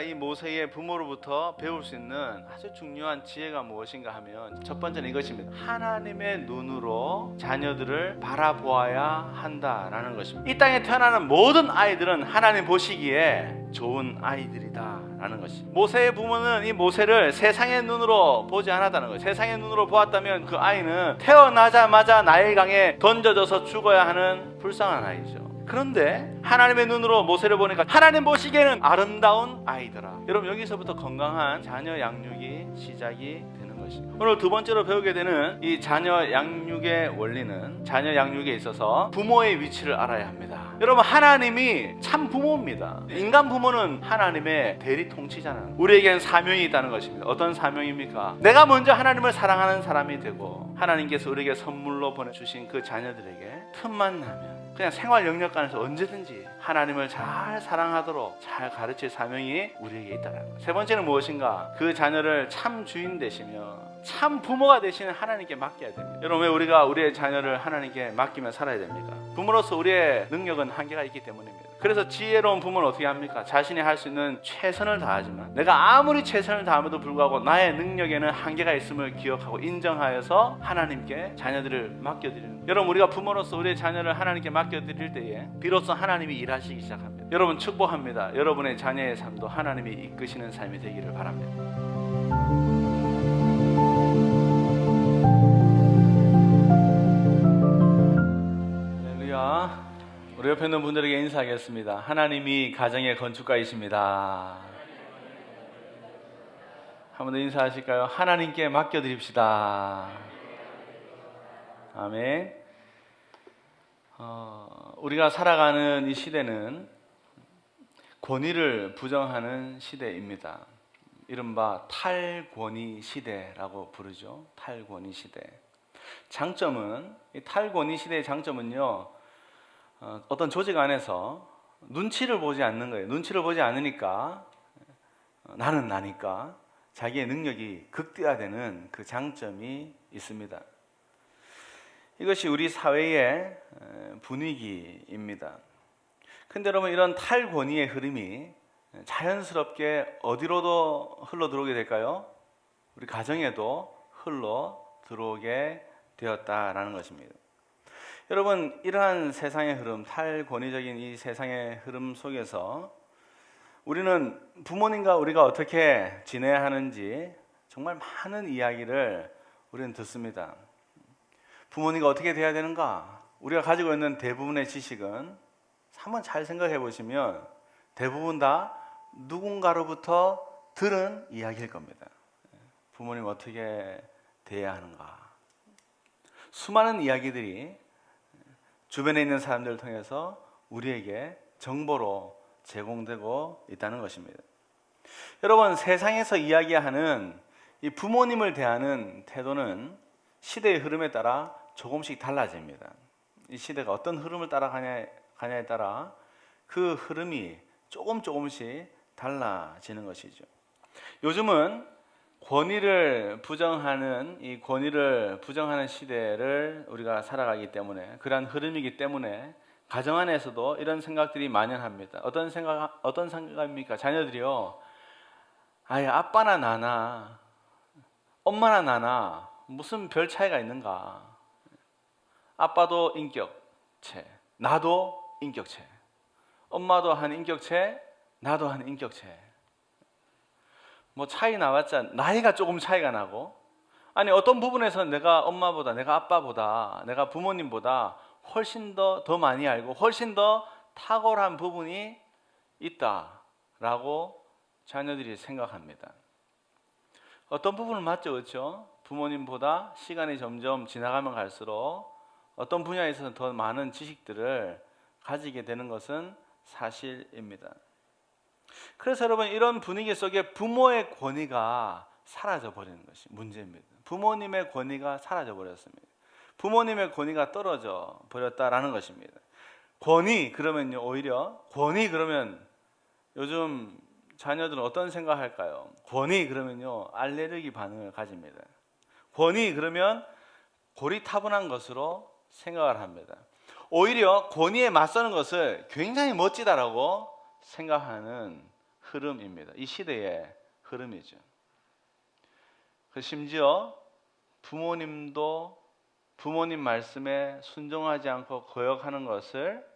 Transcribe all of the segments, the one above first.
이 모세의 부모로부터 배울 수 있는 아주 중요한 지혜가 무엇인가 하면 첫 번째는 이것입니다. 하나님의 눈으로 자녀들을 바라보아야 한다라는 것입니다. 이 땅에 태어나는 모든 아이들은 하나님 보시기에 좋은 아이들이다 라는 것입니다. 모세의 부모는 이 모세를 세상의 눈으로 보지 않았다는 거예요. 세상의 눈으로 보았다면 그 아이는 태어나자마자 나일강에 던져져서 죽어야 하는 불쌍한 아이죠. 그런데 하나님의 눈으로 모세를 보니까 하나님 보시기에는 아름다운 아이더라. 여러분, 여기서부터 건강한 자녀 양육이 시작이 되는 것입니다. 오늘 두 번째로 배우게 되는 이 자녀 양육의 원리는, 자녀 양육에 있어서 부모의 위치를 알아야 합니다. 여러분, 하나님이 참 부모입니다. 인간 부모는 하나님의 대리 통치자는, 우리에겐 사명이 있다는 것입니다. 어떤 사명입니까? 내가 먼저 하나님을 사랑하는 사람이 되고 하나님께서 우리에게 선물로 보내주신 그 자녀들에게 틈만 나면 그냥 생활 영역간에서 언제든지 하나님을 잘 사랑하도록 잘 가르칠 사명이 우리에게 있다는 거예요. 세 번째는 무엇인가? 그 자녀를 참 주인 되시며 참 부모가 되시는 하나님께 맡겨야 됩니다. 여러분, 왜 우리가 우리의 자녀를 하나님께 맡기며 살아야 됩니까? 부모로서 우리의 능력은 한계가 있기 때문입니다. 그래서 지혜로운 부모는 어떻게 합니까? 자신이 할 수 있는 최선을 다하지만 내가 아무리 최선을 다함에도 불구하고 나의 능력에는 한계가 있음을 기억하고 인정하여서 하나님께 자녀들을 맡겨드리는, 여러분, 우리가 부모로서 우리의 자녀를 하나님께 맡겨드릴 때에 비로소 하나님이 일하시기 시작합니다. 여러분, 축복합니다. 여러분의 자녀의 삶도 하나님이 이끄시는 삶이 되기를 바랍니다. 할렐루야. 우리 옆에 있는 분들에게 인사하겠습니다. 하나님이 가정의 건축가이십니다. 한 번 더 인사하실까요? 하나님께 맡겨드립시다. 아멘. 우리가 살아가는 이 시대는 권위를 부정하는 시대입니다. 이른바 탈권위 시대라고 부르죠. 탈권위 시대. 장점은, 이 탈권위 시대의 장점은요, 어떤 조직 안에서 눈치를 보지 않는 거예요. 눈치를 보지 않으니까 나는 나니까 자기의 능력이 극대화되는 그 장점이 있습니다. 이것이 우리 사회의 분위기입니다. 근데 여러분, 이런 탈권위의 흐름이 자연스럽게 어디로도 흘러 들어오게 될까요? 우리 가정에도 흘러 들어오게 되었다라는 것입니다. 여러분, 이러한 세상의 흐름, 탈권위적인 이 세상의 흐름 속에서 우리는 부모님과 우리가 어떻게 지내야 하는지 정말 많은 이야기를 우리는 듣습니다. 부모님과 어떻게 돼야 되는가? 우리가 가지고 있는 대부분의 지식은 한번 잘 생각해 보시면 대부분 다 누군가로부터 들은 이야기일 겁니다. 부모님 어떻게 돼야 하는가? 수많은 이야기들이 주변에 있는 사람들을 통해서 우리에게 정보로 제공되고 있다는 것입니다. 여러분, 세상에서 이야기하는 이 부모님을 대하는 태도는 시대의 흐름에 따라 조금씩 달라집니다. 이 시대가 어떤 흐름을 따라가냐에 따라 그 흐름이 조금씩 달라지는 것이죠. 요즘은 권위를 부정하는 시대를 우리가 살아가기 때문에, 그러한 흐름이기 때문에 가정 안에서도 이런 생각들이 만연합니다. 어떤 생각입니까? 자녀들이요, 아예 아빠나 나나, 엄마나 나나 무슨 별 차이가 있는가? 아빠도 인격체, 나도 인격체, 엄마도 한 인격체, 나도 한 인격체. 뭐 차이 나왔자 나이가 조금 차이가 나고, 아니 어떤 부분에서 내가 엄마보다, 내가 아빠보다, 내가 부모님보다 훨씬 더 많이 알고 훨씬 더 탁월한 부분이 있다라고 자녀들이 생각합니다. 어떤 부분은 맞죠, 그렇죠? 부모님보다 시간이 점점 지나가면 갈수록 어떤 분야에서는 더 많은 지식들을 가지게 되는 것은 사실입니다. 그래서 여러분, 이런 분위기 속에 부모의 권위가 사라져 버리는 것이 문제입니다. 부모님의 권위가 사라져 버렸습니다. 부모님의 권위가 떨어져 버렸다라는 것입니다. 권위 그러면요, 오히려 권위 그러면 요즘 자녀들은 어떤 생각할까요? 권위 그러면요, 알레르기 반응을 가집니다. 권위 그러면 고리타분한 것으로 생각을 합니다. 오히려 권위에 맞서는 것을 굉장히 멋지다라고 생각하는 흐름입니다. 이 시대의 흐름이죠. 심지어 부모님도 부모님 말씀에 순종하지 않고 거역하는 것을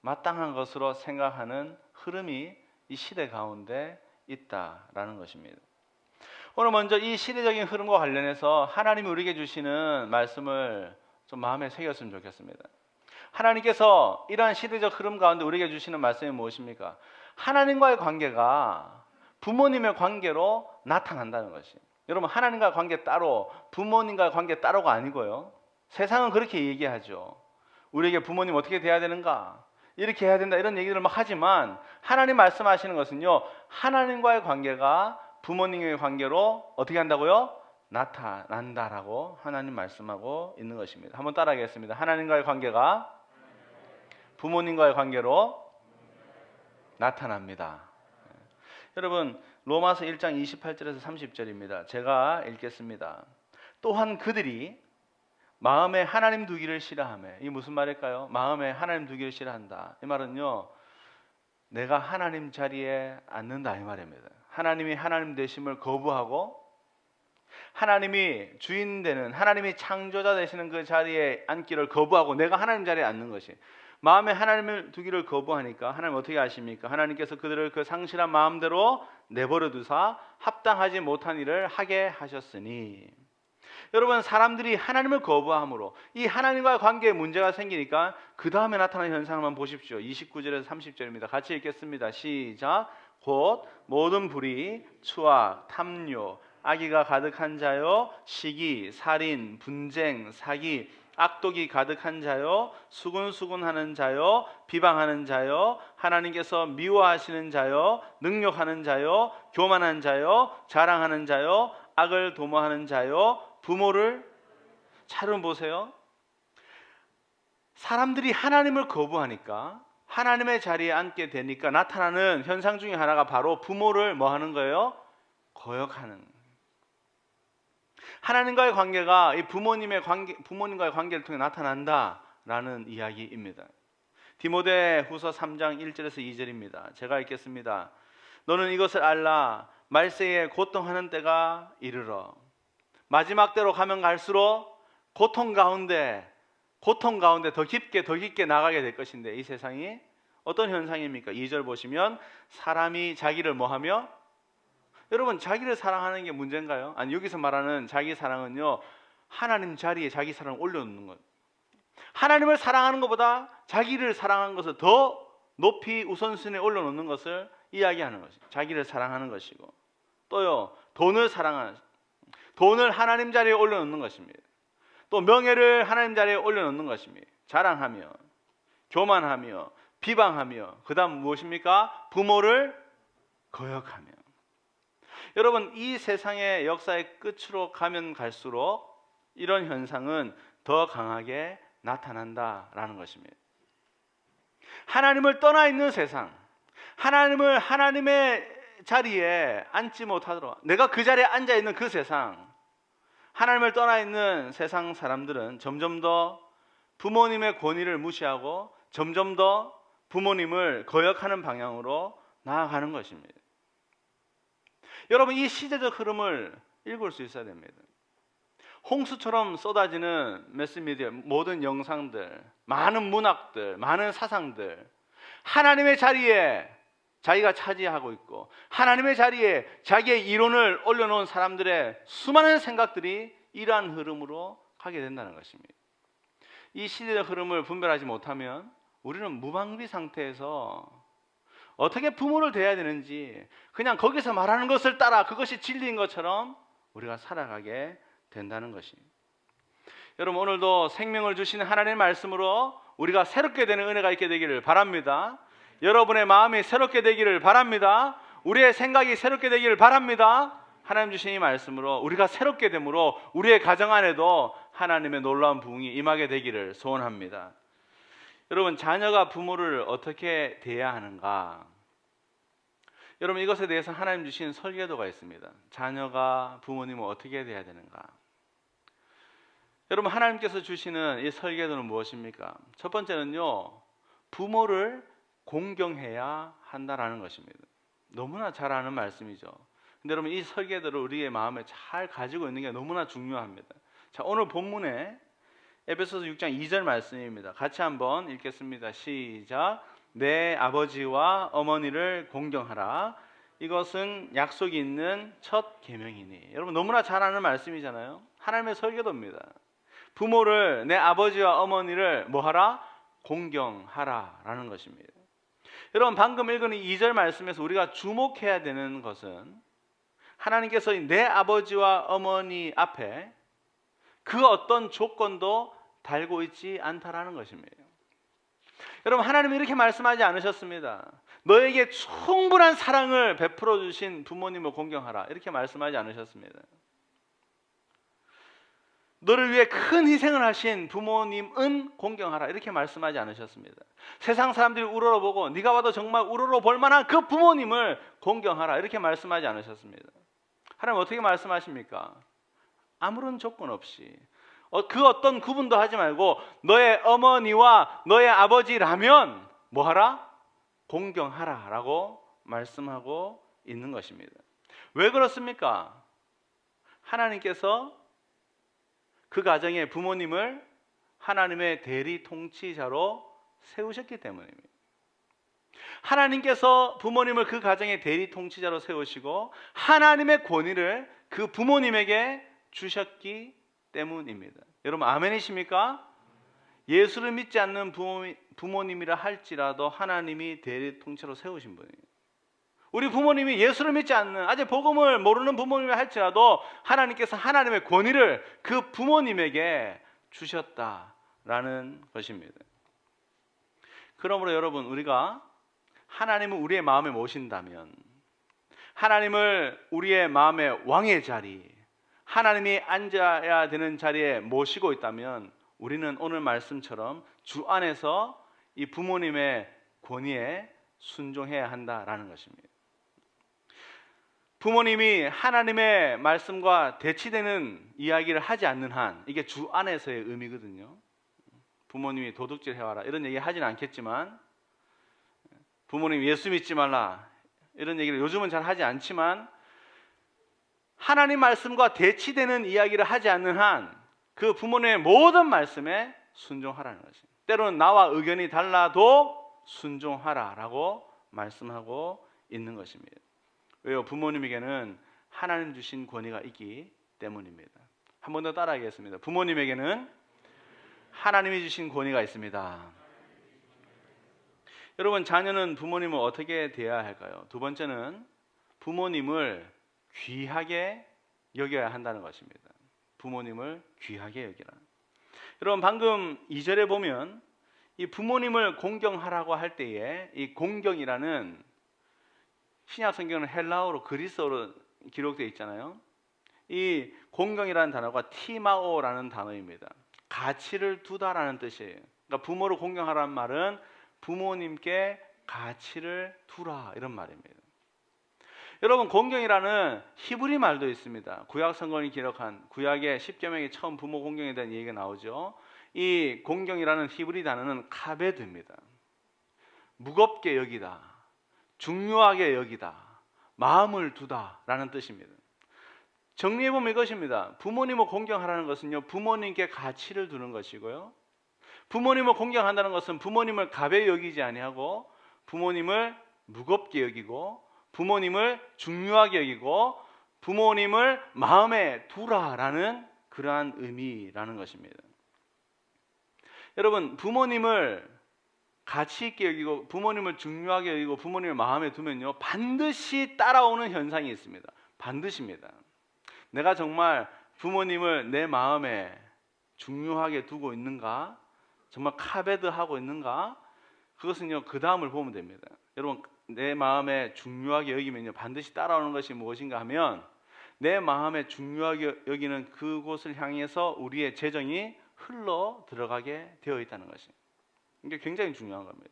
마땅한 것으로 생각하는 흐름이 이 시대 가운데 있다라는 것입니다. 오늘 먼저 이 시대적인 흐름과 관련해서 하나님이 우리에게 주시는 말씀을 좀 마음에 새겼으면 좋겠습니다. 하나님께서 이러한 시대적 흐름 가운데 우리에게 주시는 말씀이 무엇입니까? 하나님과의 관계가 부모님의 관계로 나타난다는 것이. 여러분, 하나님과의 관계 따로, 부모님과의 관계 따로가 아니고요. 세상은 그렇게 얘기하죠. 우리에게 부모님 어떻게 돼야 되는가? 이렇게 해야 된다, 이런 얘기들을 막 하지만 하나님 말씀하시는 것은요, 하나님과의 관계가 부모님의 관계로 어떻게 한다고요? 나타난다라고 하나님 말씀하고 있는 것입니다. 한번 따라하겠습니다. 하나님과의 관계가 부모님과의 관계로 나타납니다. 여러분, 로마서 1장 28절에서 30절입니다. 제가 읽겠습니다. 또한 그들이 마음에 하나님 두기를 싫어하며, 이게 무슨 말일까요? 마음에 하나님 두기를 싫어한다. 이 말은요, 내가 하나님 자리에 앉는다 이 말입니다. 하나님이 하나님 되심을 거부하고 하나님이 주인 되는, 하나님이 창조자 되시는 그 자리에 앉기를 거부하고 내가 하나님 자리에 앉는 것이, 마음에 하나님을 두기를 거부하니까 하나님 어떻게 하십니까? 하나님께서 그들을 그 상실한 마음대로 내버려 두사 합당하지 못한 일을 하게 하셨으니. 여러분, 사람들이 하나님을 거부함으로 이 하나님과의 관계에 문제가 생기니까 그 다음에 나타나는 현상을 한번 보십시오. 29절에서 30절입니다. 같이 읽겠습니다. 시작. 곧 모든 불의, 추악, 탐욕, 악의가 가득한 자요, 시기, 살인, 분쟁, 사기, 악독이 가득한 자요, 수군수군하는 자요, 비방하는 자요, 하나님께서 미워하시는 자요, 능욕하는 자요, 교만한 자요, 자랑하는 자요, 악을 도모하는 자요, 부모를. 자, 여러분 보세요. 사람들이 하나님을 거부하니까, 하나님의 자리에 앉게 되니까 나타나는 현상 중에 하나가 바로 부모를 뭐 하는 거예요? 거역하는. 하나님과의 관계가 이 부모님과의 관계를 통해 나타난다라는 이야기입니다. 디모데후서 3장 1절에서 2절입니다. 제가 읽겠습니다. 너는 이것을 알라. 말세에 고통하는 때가 이르러. 마지막 때로 가면 갈수록 고통 가운데 더 깊게 나가게 될 것인데, 이 세상이 어떤 현상입니까? 2절 보시면 사람이 자기를 뭐하며? 여러분, 자기를 사랑하는 게 문제인가요? 아니, 여기서 말하는 자기 사랑은요, 하나님 자리에 자기 사랑을 올려놓는 것. 하나님을 사랑하는 것보다 자기를 사랑하는 것을 더 높이 우선순위에 올려놓는 것을 이야기하는 것이죠. 자기를 사랑하는 것이고, 또요, 돈을 하나님 자리에 올려놓는 것입니다. 또 명예를 하나님 자리에 올려놓는 것입니다. 자랑하며, 교만하며, 비방하며, 그 다음 무엇입니까? 부모를 거역하며. 여러분, 이 세상의 역사의 끝으로 가면 갈수록 이런 현상은 더 강하게 나타난다라는 것입니다. 하나님을 떠나 있는 세상, 하나님의 자리에 앉지 못하도록, 내가 그 자리에 앉아 있는 그 세상, 하나님을 떠나 있는 세상 사람들은 점점 더 부모님의 권위를 무시하고 점점 더 부모님을 거역하는 방향으로 나아가는 것입니다. 여러분, 이 시대적 흐름을 읽을 수 있어야 됩니다. 홍수처럼 쏟아지는 매스미디어, 모든 영상들, 많은 문학들, 많은 사상들, 하나님의 자리에 자기가 차지하고 있고 하나님의 자리에 자기의 이론을 올려놓은 사람들의 수많은 생각들이 이러한 흐름으로 가게 된다는 것입니다. 이 시대적 흐름을 분별하지 못하면 우리는 무방비 상태에서 어떻게 부모를 대해야 되는지 그냥 거기서 말하는 것을 따라 그것이 진리인 것처럼 우리가 살아가게 된다는 것입니다. 여러분, 오늘도 생명을 주시는 하나님의 말씀으로 우리가 새롭게 되는 은혜가 있게 되기를 바랍니다. 여러분의 마음이 새롭게 되기를 바랍니다. 우리의 생각이 새롭게 되기를 바랍니다. 하나님 주신 이 말씀으로 우리가 새롭게 됨으로 우리의 가정 안에도 하나님의 놀라운 부흥이 임하게 되기를 소원합니다. 여러분, 자녀가 부모를 어떻게 대해야 하는가? 여러분, 이것에 대해서 하나님 주신 설계도가 있습니다. 자녀가 부모님을 어떻게 대해야 되는가? 여러분, 하나님께서 주시는 이 설계도는 무엇입니까? 첫 번째는요, 부모를 공경해야 한다라는 것입니다. 너무나 잘 아는 말씀이죠. 근데 여러분, 이 설계들을 우리의 마음에 잘 가지고 있는 게 너무나 중요합니다. 자, 오늘 본문에 에베소서 6장 2절 말씀입니다. 같이 한번 읽겠습니다. 시작. 내 아버지와 어머니를 공경하라. 이것은 약속이 있는 첫 계명이니. 여러분, 너무나 잘 아는 말씀이잖아요. 하나님의 설계도입니다. 부모를, 내 아버지와 어머니를 뭐하라? 공경하라 라는 것입니다. 여러분, 방금 읽은 2절 말씀에서 우리가 주목해야 되는 것은 하나님께서 내 아버지와 어머니 앞에 그 어떤 조건도 달고 있지 않다라는 것입니다. 여러분, 하나님은 이렇게 말씀하지 않으셨습니다. 너에게 충분한 사랑을 베풀어 주신 부모님을 공경하라, 이렇게 말씀하지 않으셨습니다. 너를 위해 큰 희생을 하신 부모님은 공경하라, 이렇게 말씀하지 않으셨습니다. 세상 사람들이 우러러보고 네가 봐도 정말 우러러볼 만한 그 부모님을 공경하라, 이렇게 말씀하지 않으셨습니다. 하나님 어떻게 말씀하십니까? 아무런 조건 없이, 그 어떤 구분도 하지 말고 너의 어머니와 너의 아버지라면 뭐하라? 공경하라 라고 말씀하고 있는 것입니다. 왜 그렇습니까? 하나님께서 그 가정의 부모님을 하나님의 대리 통치자로 세우셨기 때문입니다. 하나님께서 부모님을 그 가정의 대리 통치자로 세우시고 하나님의 권위를 그 부모님에게 주셨기 때문입니다. 여러분, 아멘이십니까? 예수를 믿지 않는 부모님이라 할지라도 하나님이 대리 통치로 세우신 분이에요. 우리 부모님이 예수를 믿지 않는, 아직 복음을 모르는 부모님이라 할지라도 하나님께서 하나님의 권위를 그 부모님에게 주셨다라는 것입니다. 그러므로 여러분, 우리가 하나님을 우리의 마음에 모신다면, 하나님을 우리의 마음의 왕의 자리, 하나님이 앉아야 되는 자리에 모시고 있다면 우리는 오늘 말씀처럼 주 안에서 이 부모님의 권위에 순종해야 한다라는 것입니다. 부모님이 하나님의 말씀과 대치되는 이야기를 하지 않는 한, 이게 주 안에서의 의미거든요. 부모님이 도둑질 해와라 이런 얘기 하진 않겠지만, 부모님 예수 믿지 말라 이런 얘기를 요즘은 잘 하지 않지만, 하나님 말씀과 대치되는 이야기를 하지 않는 한 그 부모님의 모든 말씀에 순종하라는 것입니다. 때로는 나와 의견이 달라도 순종하라라고 말씀하고 있는 것입니다. 왜요? 부모님에게는 하나님 주신 권위가 있기 때문입니다. 한 번 더 따라하겠습니다. 부모님에게는 하나님이 주신 권위가 있습니다. 여러분, 자녀는 부모님을 어떻게 대해야 할까요? 두 번째는 부모님을 귀하게 여겨야 한다는 것입니다. 부모님을 귀하게 여기라. 여러분, 방금 2절에 보면 이 부모님을 공경하라고 할 때에 이 공경이라는, 신약 성경은 헬라어로, 그리스어로 기록되어 있잖아요. 이 공경이라는 단어가 티마오라는 단어입니다. 가치를 두다라는 뜻이에요. 그러니까 부모를 공경하라는 말은 부모님께 가치를 두라, 이런 말입니다. 여러분, 공경이라는 히브리 말도 있습니다. 구약 성경이 기록한 구약의 10계명에 처음 부모 공경에 대한 얘기가 나오죠. 이 공경이라는 히브리 단어는 카베드입니다. 무겁게 여기다, 중요하게 여기다, 마음을 두다라는 뜻입니다. 정리해보면 이것입니다. 부모님을 공경하라는 것은요, 부모님께 가치를 두는 것이고요, 부모님을 공경한다는 것은 부모님을 가벼이 여기지 아니하고 부모님을 무겁게 여기고 부모님을 중요하게 여기고 부모님을 마음에 두라라는 그러한 의미라는 것입니다. 여러분, 부모님을 가치 있게 여기고 부모님을 중요하게 여기고 부모님을 마음에 두면요, 반드시 따라오는 현상이 있습니다. 반드시입니다. 내가 정말 부모님을 내 마음에 중요하게 두고 있는가, 정말 카베드하고 있는가, 그것은요, 그 다음을 보면 됩니다. 여러분, 내 마음에 중요하게 여기면요, 반드시 따라오는 것이 무엇인가 하면, 내 마음에 중요하게 여기는 그곳을 향해서 우리의 재정이 흘러 들어가게 되어 있다는 것이, 이게 굉장히 중요한 겁니다.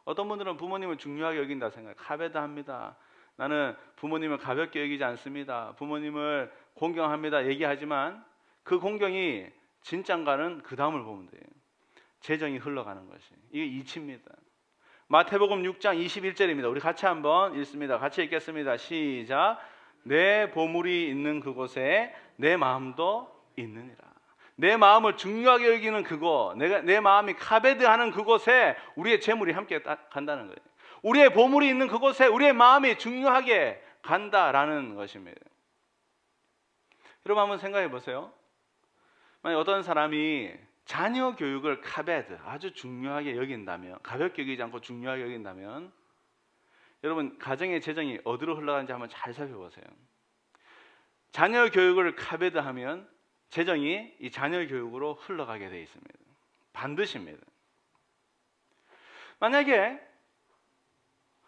어떤 분들은 부모님을 중요하게 여긴다 생각, 카베드합니다. 나는 부모님을 가볍게 여기지 않습니다. 부모님을 공경합니다. 얘기하지만 그 공경이 진짠가는 그 다음을 보면 돼요. 재정이 흘러가는 것이, 이게 이치입니다. 마태복음 6장 21절입니다. 우리 같이 한번 읽습니다. 같이 읽겠습니다. 시작. 내 보물이 있는 그곳에 내 마음도 있느니라. 내 마음을 중요하게 여기는 그곳, 내 마음이 카베드하는 그곳에 우리의 재물이 함께 간다는 거예요. 우리의 보물이 있는 그곳에 우리의 마음이 중요하게 간다라는 것입니다. 여러분 한번 생각해 보세요. 만약 어떤 사람이 자녀 교육을 카베드, 아주 중요하게 여긴다면, 가볍게 여기지 않고 중요하게 여긴다면, 여러분 가정의 재정이 어디로 흘러가는지 한번 잘 살펴보세요. 자녀 교육을 카베드하면 재정이 이 자녀 교육으로 흘러가게 되어 있습니다. 반드시입니다. 만약에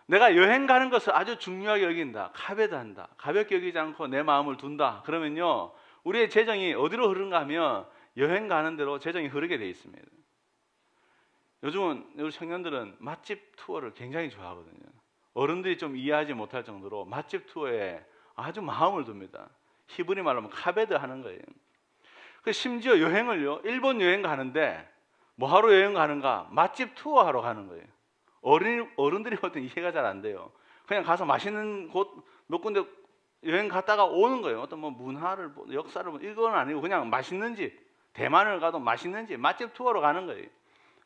내가 여행 가는 것을 아주 중요하게 여긴다, 카베드한다, 가볍게 여기지 않고 내 마음을 둔다, 그러면요 우리의 재정이 어디로 흐른가 하면 여행 가는 대로 재정이 흐르게 되어 있습니다. 요즘은 우리 청년들은 맛집 투어를 굉장히 좋아하거든요. 어른들이 좀 이해하지 못할 정도로 맛집 투어에 아주 마음을 둡니다. 히브리 말로 하면 카베드 하는 거예요. 심지어 여행을요, 일본 여행 가는데 뭐하러 여행 가는가? 맛집 투어 하러 가는 거예요. 어른들이 볼 때는 이해가 잘 안 돼요. 그냥 가서 맛있는 곳 몇 군데 여행 갔다가 오는 거예요. 어떤 뭐 문화를, 역사를, 이건 아니고 그냥 맛있는 집, 대만을 가도 맛있는 집, 맛집 투어로 가는 거예요.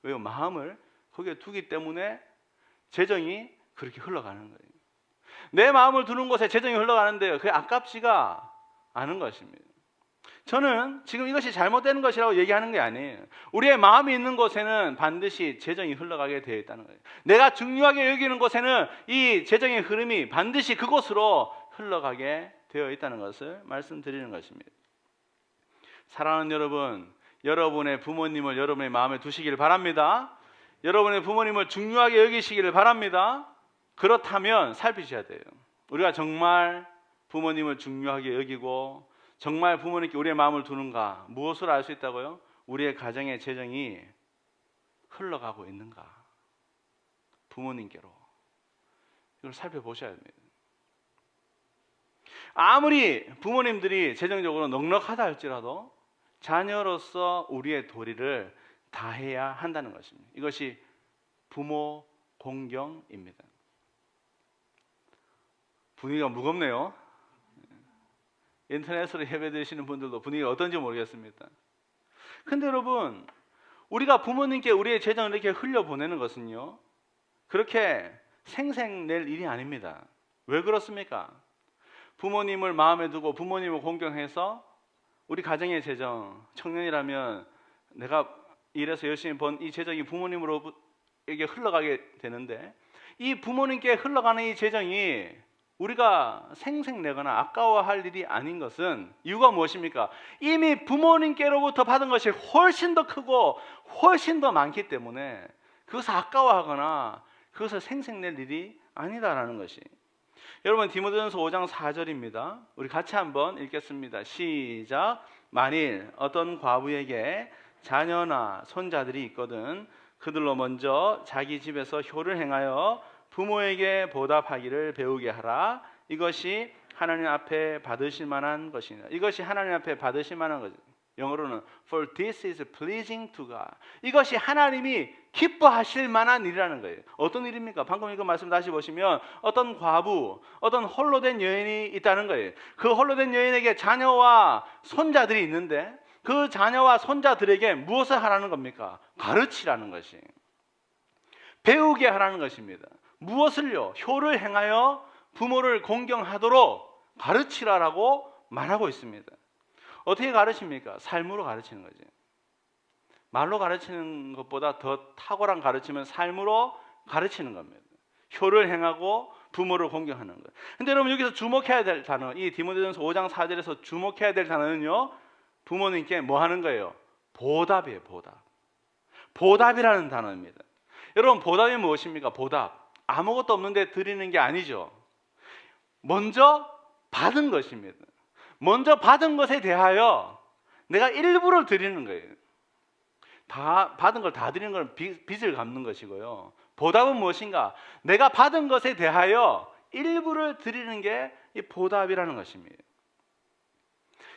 왜요? 마음을 거기에 두기 때문에 재정이 그렇게 흘러가는 거예요. 내 마음을 두는 곳에 재정이 흘러가는데 그게 아깝지가 않은 것입니다. 저는 지금 이것이 잘못되는 것이라고 얘기하는 게 아니에요. 우리의 마음이 있는 곳에는 반드시 재정이 흘러가게 되어 있다는 거예요. 내가 중요하게 여기는 곳에는 이 재정의 흐름이 반드시 그곳으로 흘러가게 되어 있다는 것을 말씀드리는 것입니다. 사랑하는 여러분, 여러분의 부모님을 여러분의 마음에 두시기를 바랍니다. 여러분의 부모님을 중요하게 여기시기를 바랍니다. 그렇다면 살피셔야 돼요. 우리가 정말 부모님을 중요하게 여기고 정말 부모님께 우리의 마음을 두는가, 무엇으로 알 수 있다고요? 우리의 가정의 재정이 흘러가고 있는가, 부모님께로. 이걸 살펴보셔야 됩니다. 아무리 부모님들이 재정적으로 넉넉하다 할지라도 자녀로서 우리의 도리를 다해야 한다는 것입니다. 이것이 부모 공경입니다. 분위기가 무겁네요. 인터넷으로 예배 드리시는 분들도 분위기가 어떤지 모르겠습니다. 근데 여러분, 우리가 부모님께 우리의 재정을 이렇게 흘려보내는 것은요, 그렇게 생색낼 일이 아닙니다. 왜 그렇습니까? 부모님을 마음에 두고 부모님을 공경해서 우리 가정의 재정, 청년이라면 내가 일해서 열심히 번 이 재정이 부모님으로에게 흘러가게 되는데, 이 부모님께 흘러가는 이 재정이 우리가 생색내거나 아까워할 일이 아닌 것은 이유가 무엇입니까? 이미 부모님께로부터 받은 것이 훨씬 더 크고 훨씬 더 많기 때문에 그것을 아까워하거나 그것을 생색낼 일이 아니다라는 것이. 여러분, 디모데전서 5장 4절입니다. 우리 같이 한번 읽겠습니다. 시작. 만일 어떤 과부에게 자녀나 손자들이 있거든 그들로 먼저 자기 집에서 효를 행하여 부모에게 보답하기를 배우게 하라. 이것이 하나님 앞에 받으실 만한 것이다. 이것이 하나님 앞에 받으실 만한 것이다. 영어로는 For this is pleasing to God. 이것이 하나님이 기뻐하실 만한 일이라는 거예요. 어떤 일입니까? 방금 이거 말씀 다시 보시면 어떤 과부, 어떤 홀로 된 여인이 있다는 거예요. 그 홀로 된 여인에게 자녀와 손자들이 있는데 그 자녀와 손자들에게 무엇을 하라는 겁니까? 가르치라는 것이. 배우게 하라는 것입니다. 무엇을요? 효를 행하여 부모를 공경하도록 가르치라라고 말하고 있습니다. 어떻게 가르칩니까? 삶으로 가르치는 거죠. 말로 가르치는 것보다 더 탁월한 가르침은 삶으로 가르치는 겁니다. 효를 행하고 부모를 공경하는 것. 근데 여러분 여기서 주목해야 될 단어, 이 디모데전서 5장 4절에서 주목해야 될 단어는요, 부모님께 뭐 하는 거예요? 보답이에요. 보답. 보답이라는 단어입니다. 여러분, 보답이 무엇입니까? 보답. 아무것도 없는데 드리는 게 아니죠. 먼저 받은 것입니다. 먼저 받은 것에 대하여 내가 일부를 드리는 거예요. 다 받은 걸 다 드리는 건 빚을 갚는 것이고요. 보답은 무엇인가? 내가 받은 것에 대하여 일부를 드리는 게 이 보답이라는 것입니다.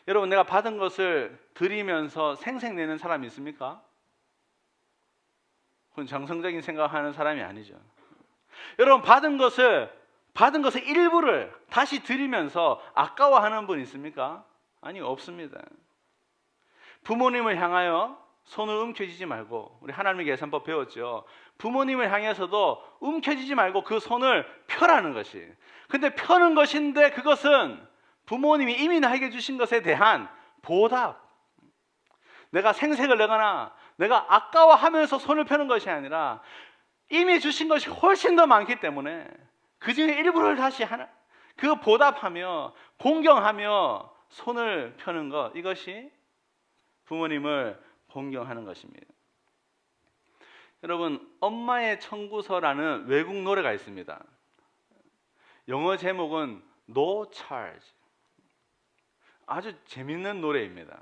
여러분, 내가 받은 것을 드리면서 생색내는 사람이 있습니까? 그건 정성적인 생각하는 사람이 아니죠. 여러분 받은 것을 일부를 다시 드리면서 아까워하는 분 있습니까? 아니, 없습니다. 부모님을 향하여 손을 움켜쥐지 말고, 우리 하나님의 계산법 배웠죠. 부모님을 향해서도 움켜쥐지 말고 그 손을 펴라는 것이. 근데 펴는 것인데 그것은 부모님이 이미 나에게 주신 것에 대한 보답. 내가 생색을 내거나 내가 아까워하면서 손을 펴는 것이 아니라 이미 주신 것이 훨씬 더 많기 때문에 그 중에 일부를 다시 그 보답하며 공경하며 손을 펴는 것, 이것이 부모님을 공경하는 것입니다. 여러분, 엄마의 청구서라는 외국 노래가 있습니다. 영어 제목은 No Charge. 아주 재밌는 노래입니다.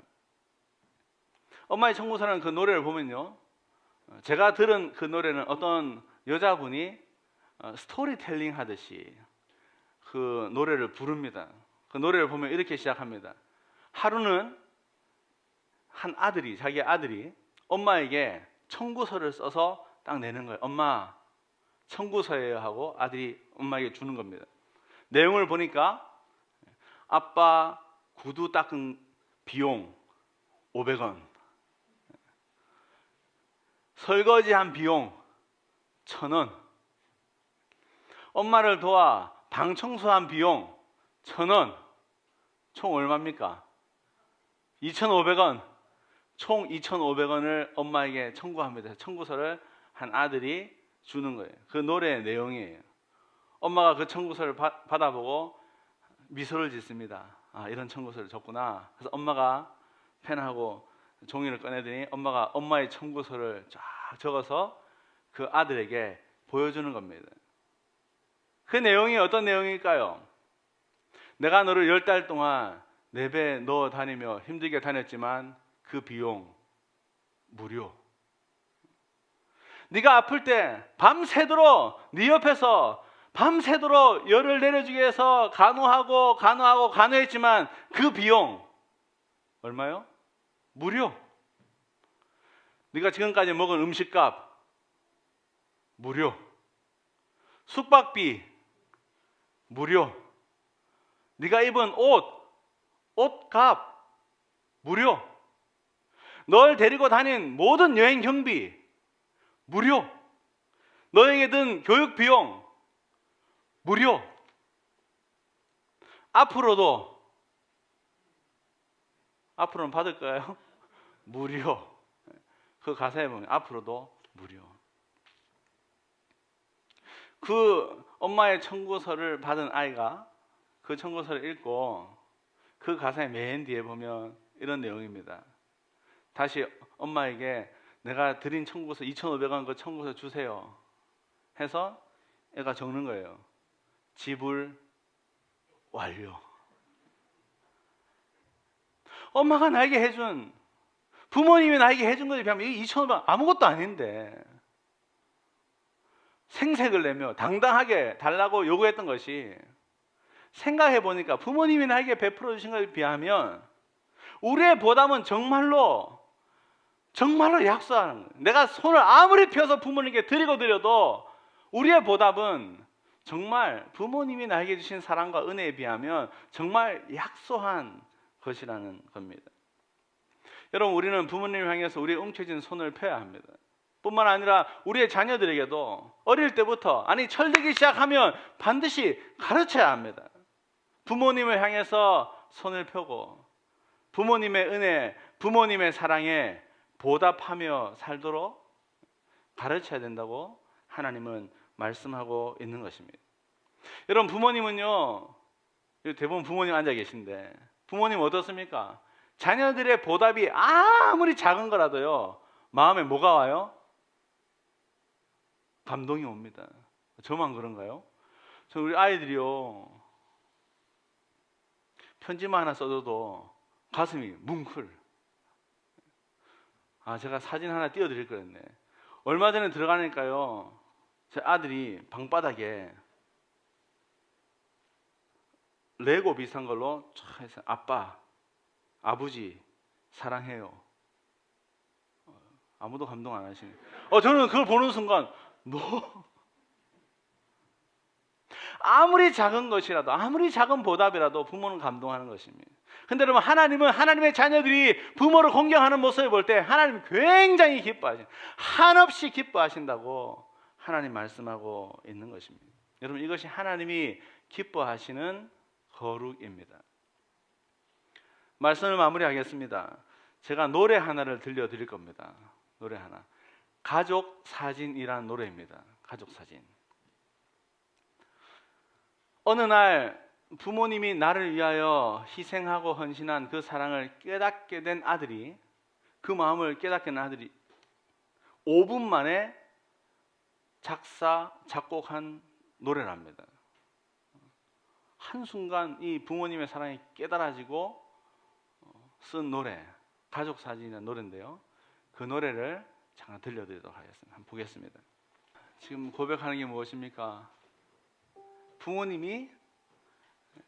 엄마의 청구서라는 그 노래를 보면요, 제가 들은 그 노래는 어떤 여자분이 스토리텔링 하듯이 그 노래를 부릅니다. 그 노래를 보면 이렇게 시작합니다. 하루는 자기 아들이 엄마에게 청구서를 써서 딱 내는 거예요. 엄마, 청구서예요 하고 아들이 엄마에게 주는 겁니다. 내용을 보니까 아빠 구두 닦은 비용 500원, 설거지한 비용 1,000원, 엄마를 도와 방 청소한 비용 1,000원, 총 얼마입니까? 2,500원. 총 2,500원을 엄마에게 청구합니다. 청구서를 한 아들이 주는 거예요. 그 노래의 내용이에요. 엄마가 그 청구서를 받아보고 미소를 짓습니다. 아, 이런 청구서를 줬구나. 그래서 엄마가 펜하고 종이를 꺼내더니 엄마가 엄마의 청구서를 쫙 적어서 그 아들에게 보여주는 겁니다. 그 내용이 어떤 내용일까요? 내가 너를 10달 동안 내 배에 넣어 다니며 힘들게 다녔지만 그 비용 무료. 네가 아플 때 밤새도록 네 옆에서 밤새도록 열을 내려주기 위해서 간호했지만 그 비용 얼마요? 무료. 네가 지금까지 먹은 음식값 무료. 숙박비 무료. 네가 입은 옷값 무료. 널 데리고 다닌 모든 여행 경비 무료. 너에게 든 교육 비용 무료. 앞으로는 받을까요? 무료. 그 가사에 보면 앞으로도 무료. 그 엄마의 청구서를 받은 아이가 그 청구서를 읽고 그 가사의 맨 뒤에 보면 이런 내용입니다. 다시 엄마에게 내가 드린 청구서 2,500원 그 청구서 주세요 해서 애가 적는 거예요. 지불 완료. 엄마가 나에게 해준, 부모님이 나에게 해준 것에 비하면 이 2,500원 아무것도 아닌데 생색을 내며 당당하게 달라고 요구했던 것이, 생각해 보니까 부모님이 나에게 베풀어 주신 것에 비하면 우리의 보답은 정말로 약소하는 거예요. 내가 손을 아무리 펴서 부모님께 드려도 우리의 보답은 정말 부모님이 나에게 주신 사랑과 은혜에 비하면 정말 약소한 것이라는 겁니다. 여러분, 우리는 부모님을 향해서 우리의 움켜진 손을 펴야 합니다. 뿐만 아니라 우리의 자녀들에게도 어릴 때부터, 철들기 시작하면 반드시 가르쳐야 합니다. 부모님을 향해서 손을 펴고 부모님의 은혜, 부모님의 사랑에 보답하며 살도록 가르쳐야 된다고 하나님은 말씀하고 있는 것입니다. 여러분, 부모님은요, 대부분 부모님 앉아 계신데 부모님 어떻습니까? 자녀들의 보답이 아무리 작은 거라도요, 마음에 뭐가 와요? 감동이 옵니다. 저만 그런가요? 우리 아이들이요, 편지만 하나 써줘도 가슴이 뭉클. 제가 사진 하나 띄워드릴 거였네. 얼마 전에 들어가니까요, 제 아들이 방바닥에 레고 비슷한 걸로 촥 해서 아빠, 아버지 사랑해요. 아무도 감동 안 하시네. 저는 그걸 보는 순간 아무리 작은 것이라도, 아무리 작은 보답이라도 부모는 감동하는 것입니다. 근데 여러분, 하나님은 하나님의 자녀들이 부모를 공경하는 모습을 볼 때 하나님이 굉장히 기뻐하십니다. 한없이 기뻐하신다고 하나님 말씀하고 있는 것입니다. 여러분, 이것이 하나님이 기뻐하시는 거룩입니다. 말씀을 마무리하겠습니다. 제가 노래 하나를 들려드릴 겁니다. 노래 하나. 가족 사진이라는 노래입니다. 가족 사진. 어느 날 부모님이 나를 위하여 희생하고 헌신한 그 사랑을 깨닫게 된 아들이, 그 마음을 깨닫게 된 아들이 5분 만에 작사, 작곡한 노래랍니다. 한순간 이 부모님의 사랑이 깨달아지고 쓴 노래, 가족 사진이라는 노래인데요. 그 노래를 잠깐 들려드리도록 하겠습니다. 한번 보겠습니다. 지금 고백하는 게 무엇입니까? 부모님이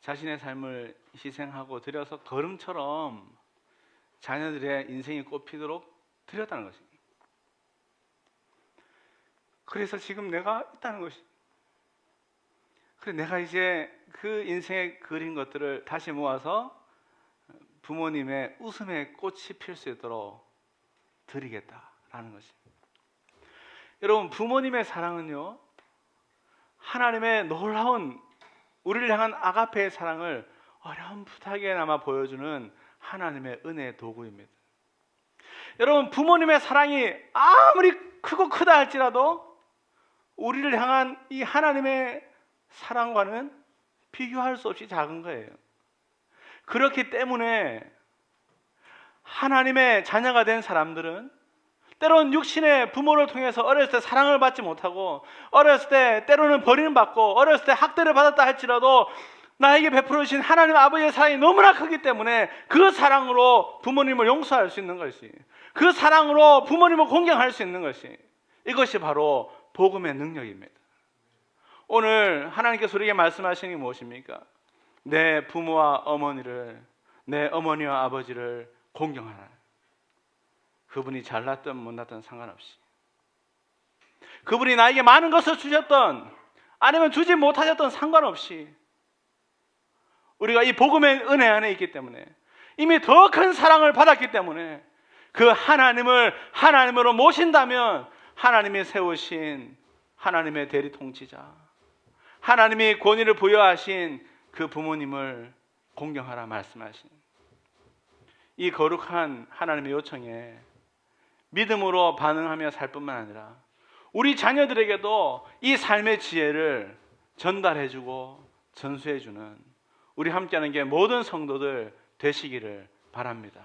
자신의 삶을 희생하고 드려서 거름처럼 자녀들의 인생이 꽃피도록 드렸다는 것입니다. 그래서 지금 내가 있다는 것입니다. 그래, 내가 이제 그 인생에 그린 것들을 다시 모아서 부모님의 웃음의 꽃이 필 수 있도록 드리겠다라는 것입니다. 여러분, 부모님의 사랑은요, 하나님의 놀라운, 우리를 향한 아가페의 사랑을 어렴풋하게나마 보여주는 하나님의 은혜의 도구입니다. 여러분, 부모님의 사랑이 아무리 크고 크다 할지라도 우리를 향한 이 하나님의 사랑과는 비교할 수 없이 작은 거예요. 그렇기 때문에 하나님의 자녀가 된 사람들은 때로는 육신의 부모를 통해서 어렸을 때 사랑을 받지 못하고, 어렸을 때 때로는 버림을 받고, 어렸을 때 학대를 받았다 할지라도 나에게 베풀어 주신 하나님 아버지의 사랑이 너무나 크기 때문에 그 사랑으로 부모님을 용서할 수 있는 것이, 그 사랑으로 부모님을 공경할 수 있는 것이, 이것이 바로 복음의 능력입니다. 오늘 하나님께서 우리에게 말씀하시는 게 무엇입니까? 내 부모와 어머니를, 내 어머니와 아버지를 공경하라. 그분이 잘났든 못났든 상관없이, 그분이 나에게 많은 것을 주셨던 아니면 주지 못하셨던 상관없이, 우리가 이 복음의 은혜 안에 있기 때문에, 이미 더 큰 사랑을 받았기 때문에 그 하나님을 하나님으로 모신다면 하나님이 세우신 하나님의 대리 통치자, 하나님이 권위를 부여하신 그 부모님을 공경하라 말씀하신 이 거룩한 하나님의 요청에 믿음으로 반응하며 살 뿐만 아니라 우리 자녀들에게도 이 삶의 지혜를 전달해주고 전수해주는 우리 함께하는 게 모든 성도들 되시기를 바랍니다.